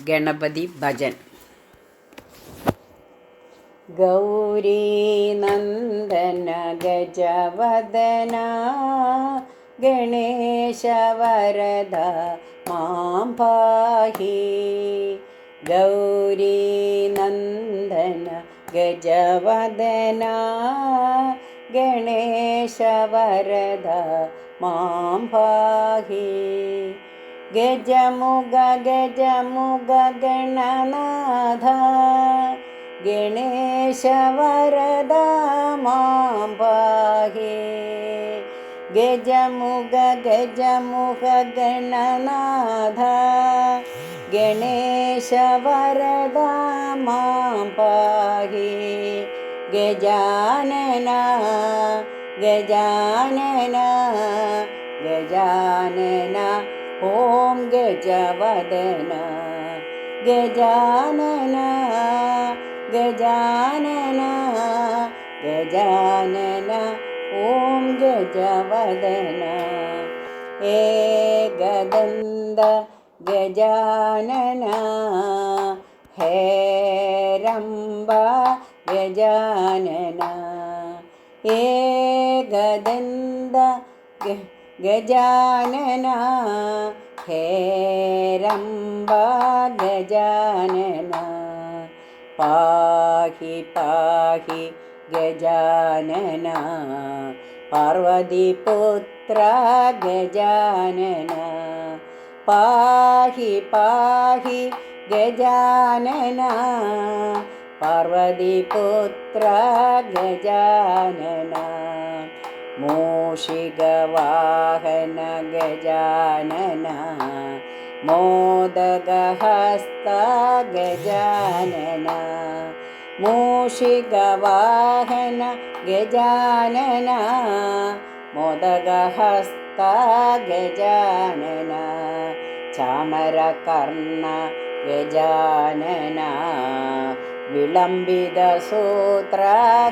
ഗണപതി ഭജൻ. ഗൗരീ നന്ദന ഗജവദന ഗണേശ വരദ മാം പാഹി. ഗൗരീ നന്ദന ഗജവദന ഗണേശ വരദ മാം പാഹി. ഗജമുഖ ഗജമുഖ ഗണനാഥ ഗണേശ വരദ മാം പാഹി. ഗജമുഖ ഗജമുഖ ഗണനാഥ ഗണേശ വരദ മാം പാഹി. ഗജാനന ഗജാനന ഗജാനന ഓം ഗജവദന. ഗജാനന ഗജാനന ഗജാനന ഓം ഗജവദന. ഏകദന്ത ഗജാനന ഹേരംബ ഗജാനന. ഏകദന്ത ഗജാനന ഹേരംബ ഗജാനന. പാഹി പാഹി ഗജാനന പാർവതീപുത്ര ഗജാനന. പാഹി പാഹി ഗജാനന പാർവതീപുത്ര ഗജാനന. മൂഷികവാഹന ഗജാനന മോദകഹസ്ത ഗജാനന. മൂഷികവാഹന ഗജാനന മോദകഹസ്ത ഗജാനന. ചാമരകർണ ഗജാനന വിളംബിതസൂത്ര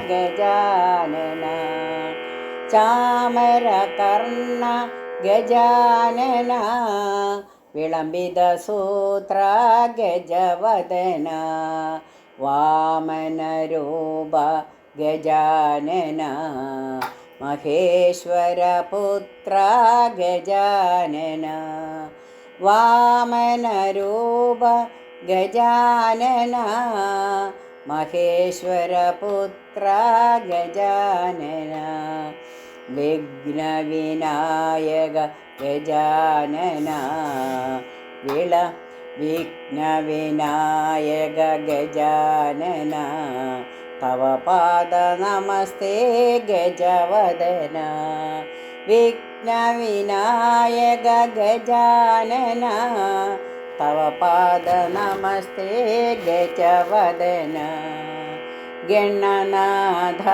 ഗജാനന. ചാമരകർണ ഗജാനന വിളംബിതസൂത്ര ഗജവദന. വാമനരൂപ ഗജാനന മഹേശ്വരപുത്ര ഗജാനന. വാമനരൂപ ഗജാനന മഹേശ്വരപുത്ര ഗജാനന. വിഘ്നവിനായക ഗജാനന വിഘ്നവിനായക ഗജാനന. തവ പാദ നമസ്തേ ഗജവദന. വിഘ്നവിനായക ഗജാനന തവ പാദ നമസ്തേ ഗജവദന. ഗണനാഥ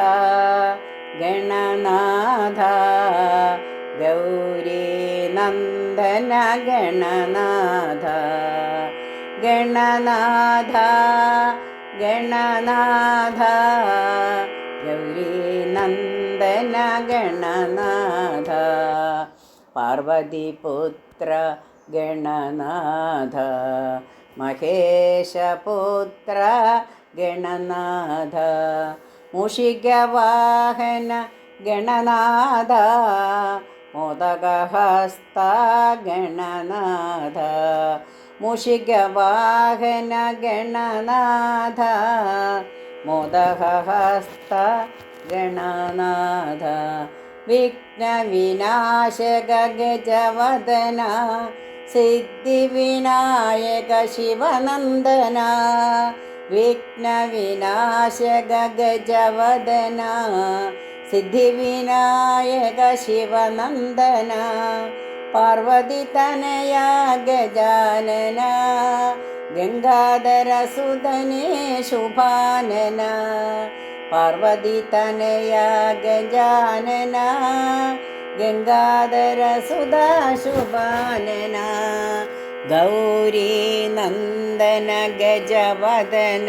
ഗണനാഥ ഗൗരീ നന്ദന ഗണനാഥ. ഗണനാഥ ഗണനാഥ ഗൗരീ നന്ദന ഗണനാഥ. പാർവതീപുത്ര ഗണനാഥ മഹേശപുത്ര ഗണനാഥ. മൂഷികവാഹന ഗണനാഥ മോദകഹസ്ത ഗണനാഥ. മൂഷികവാഹന ഗണനാഥ മോദകഹസ്ത ഗണനാഥ. വിഘ്നവിനാശക ഗജവദന സിദ്ധിവിനായക ശിവനന്ദന. വിഘ്നവിനാശക ഗജവദന സിദ്ധിവിനായക ശിവനന്ദന. പാർവതിതനയ ഗജാനന ഗംഗാധരസുതനേ ശുഭാനന. പാർവതിതനയ ഗജാനന ഗംഗാധരസുതാ ശുഭാനന. ഗൗരീ നന്ദന ഗജവദന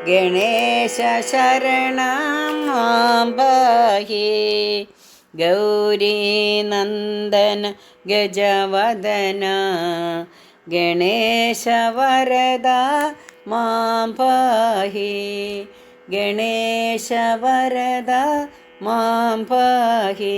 ഗണേശ ശരണം മാം പാഹി. ഗൗരീ നന്ദന ഗജവദന ഗണേശ വരദ മാം പാഹി ഗണേശ വരദ മാം പാഹി.